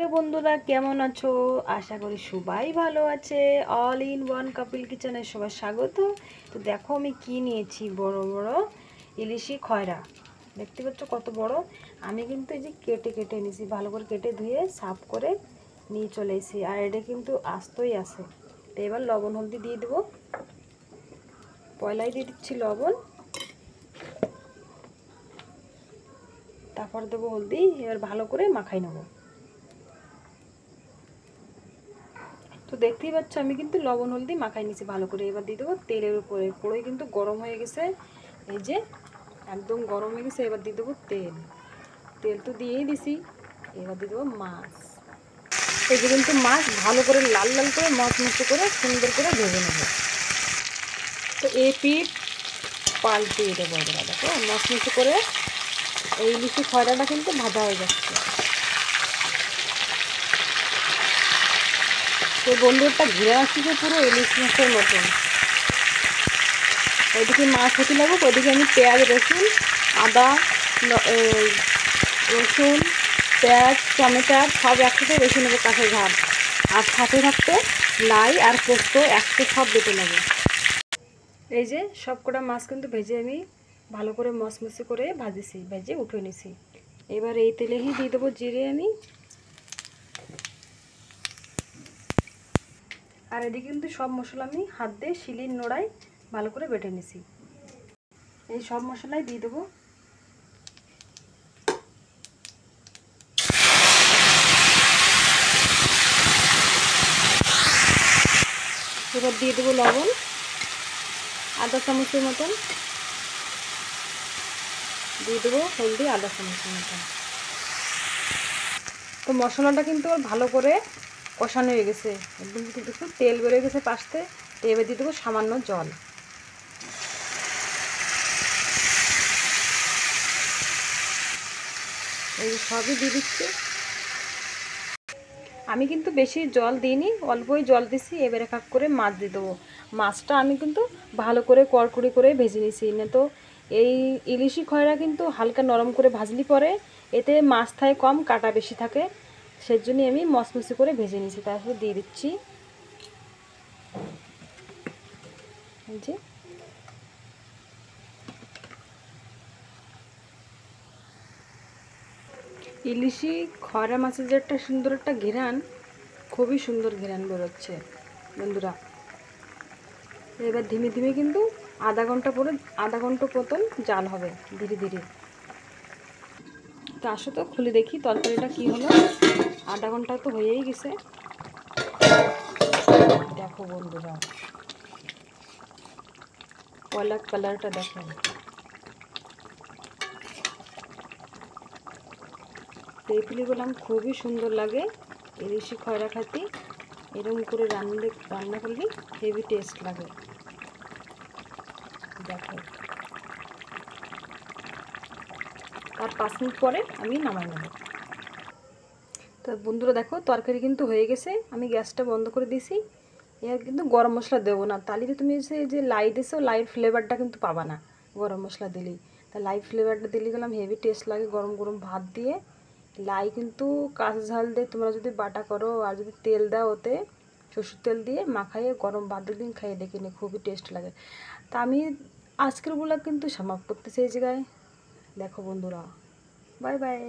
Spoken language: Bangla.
হ্যালো বন্ধুরা, কেমন আছো? আশা করি সবাই ভালো আছে। অল ইন ওয়ান কাপিল কিচেনে সবাই স্বাগত। তো দেখো আমি কি নিয়েছি, বড় বড় ইলিশি খয়রা। দেখতে পাচ্ছ কত বড়। আমি কিন্তু এই যে কেটে কেটে নিয়েছি, ভালো করে কেটে ধুয়ে সাফ করে নিয়ে চলে এসেছি। আর এটা কিন্তু আস্তই আছে। তো এবার লবণ হলদি দিয়ে দেবো। পয়লাই দিয়ে দিচ্ছি লবণ, তারপর দেবো হলদি। এবার ভালো করে মাখাই নেবো। তো দেখতেই পাচ্ছ আমি কিন্তু লবণ হলদি মাখাই নিয়েছি ভালো করে। এবার দিয়ে দেবো তেলের উপরে। পুরোই কিন্তু গরম হয়ে গেছে, এই যে একদম গরম হয়ে গেছে। এবার দিয়ে দেবো তেল। তেল তো দিয়েই দিছি। এবার দিয়ে দেবো মাছ। এই যে কিন্তু মাছ ভালো করে লাল লাল করে মচমচে করে সুন্দর করে ভেজে নেব। তো এই পিঠ পাল্টিয়ে দেবো। এবার দেখো মচমচে করে এই ইলিশি খয়রাটা কিন্তু ভাজা হয়ে যাচ্ছে। তো বন্ধুরটা ঘিরে আসছে পুরো ইলিশ মাছের মতন। ওইদিকে মাছ হতে লাগুক, ওইদিকে আমি পেঁয়াজ রসুন আদা রসুন পেঁয়াজ টমেটো সব একসাথে বেছে নেবো, কাঁচা ঝাল। আর সাথে থাকতে লাই আর পোস্ত একসাথে সব বেটে নেবো। এই যে সব কটা মাছ কিন্তু ভেজে আমি ভালো করে মচমচে করে ভেজে উঠে নিছি। এবার এই তেলেই দিয়ে দেবো জিরে আমি। আর এদিকে কিন্তু সব মশলা আমি হাত দিয়ে শিলির নোড়ায় ভালো করে বেটে নিছি। এই সব মশলাই দিয়ে দেবো। এবার দিয়ে দেবো লবণ আধা চামচের মতন, দিয়ে দেবো হলদি আধা চামচের মতন। তো মশলাটা কিন্তু ভালো করে কষানো হয়ে গেছে, একদম কিন্তু তেল বেরোয় গেছে পাশতে। তো এবার দিয়ে দেবো সামান্য জল। এই সবই দিয়ে দিচ্ছি। আমি কিন্তু বেশি জল দিইনি, অল্পই জল দিছি। এবার এক এক করে মাছ দিয়ে দেবো। মাছটা আমি কিন্তু ভালো করে কড়কড়ি করে ভেজে নিয়েছি। না তো এই ইলিশি খয়রা কিন্তু হালকা নরম করে ভাজলি পরে এতে মাছ থাকে কম, কাটা বেশি থাকে। সেজন্যই আমি মচমচে করে ভেজে নিয়েছি। তারপরে দিয়ে দিচ্ছি এই যে ইলিশি খয়রা মাছের যে একটা সুন্দর একটা ঘেরান, খুবই সুন্দর ঘেরান বেরোচ্ছে বন্ধুরা। এবার ধীমে ধীমে কিন্তু আধা ঘন্টা মতন জাল হবে ধীরে ধীরে। তো আসো তো খুলে দেখি তরকারিটা কি হলো। আধা ঘন্টা তো হয়েই গেছে। দেখো বন্ধুরা কয়লা কালারটা দেখো। তেঁতুলি বললাম খুবই সুন্দর লাগে ইলিশি খয়রা খাতে। এরকম করে রান্না করলে হেভি টেস্ট লাগে। দেখো তার 5 মিনিট পরে আমি নামাই নেব। তো বন্ধুরা দেখো তরকারি কিন্তু হয়ে গেছে। আমি গ্যাসটা বন্ধ করে দিয়েছি। এর কিন্তু গরম মশলা দেবো না, তাহলে তুমি যে লাই দিছো লাইয়ের ফ্লেভারটা কিন্তু পাবা না গরম মশলা দিলেই। তা লাই ফ্লেভারটা দিলে গেলাম হেভি টেস্ট লাগে গরম গরম ভাত দিয়ে। লাই কিন্তু কাঁচা ঝাল দিয়ে তোমরা যদি বাটা করো আর যদি তেল দাও ওতে সরষের তেল দিয়ে মাখাইয়ে গরম ভাতের দিন খাইয়ে দেখে নি, খুবই টেস্ট লাগে। তা আমি আজকের ব্লগ কিন্তু সমাপ্ত করতেছি এই জায়গায়। দেখো বন্ধুরা, বাই বাই।